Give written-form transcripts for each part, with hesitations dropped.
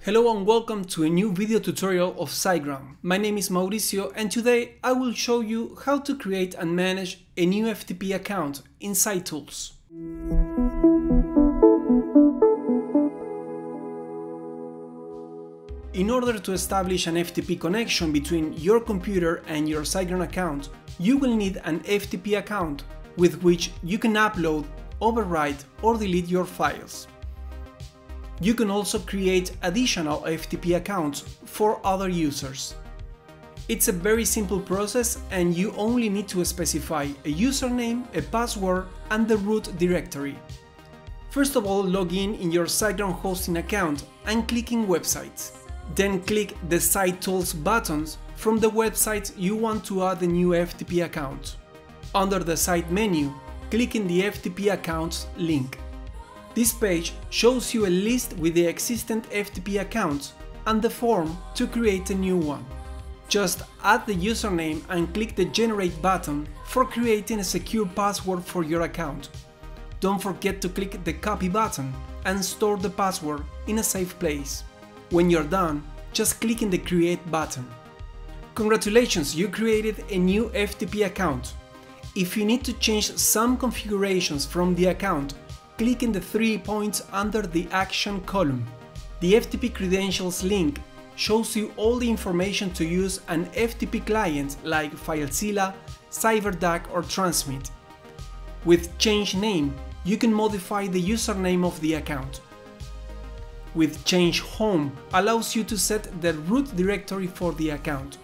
Hello and welcome to a new video tutorial of SiteGround. My name is Mauricio and today I will show you how to create and manage a new FTP account in SiteTools. In order to establish an FTP connection between your computer and your SiteGround account, you will need an FTP account with which you can upload, overwrite or delete your files. You can also create additional FTP accounts for other users. It's a very simple process and you only need to specify a username, a password and the root directory. First of all, log in your SiteGround hosting account and click in Websites. Then click the SiteTools buttons from the website you want to add a new FTP account. Under the Site menu, click in the FTP accounts link. This page shows you a list with the existing FTP accounts and the form to create a new one. Just add the username and click the Generate button for creating a secure password for your account. Don't forget to click the Copy button and store the password in a safe place. When you're done, just click in the Create button. Congratulations, you created a new FTP account. If you need to change some configurations from the account, click in the 3 points under the Action column. The FTP credentials link shows you all the information to use an FTP client like FileZilla, CyberDuck or Transmit. With Change Name, you can modify the username of the account. With Change Home allows you to set the root directory for the account.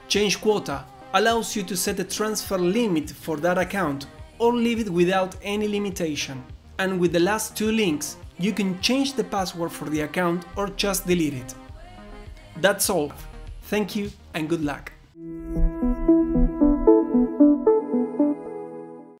Change Quota allows you to set a transfer limit for that account or leave it without any limitation. And with the last two links, you can change the password for the account or just delete it. That's all. Thank you and good luck.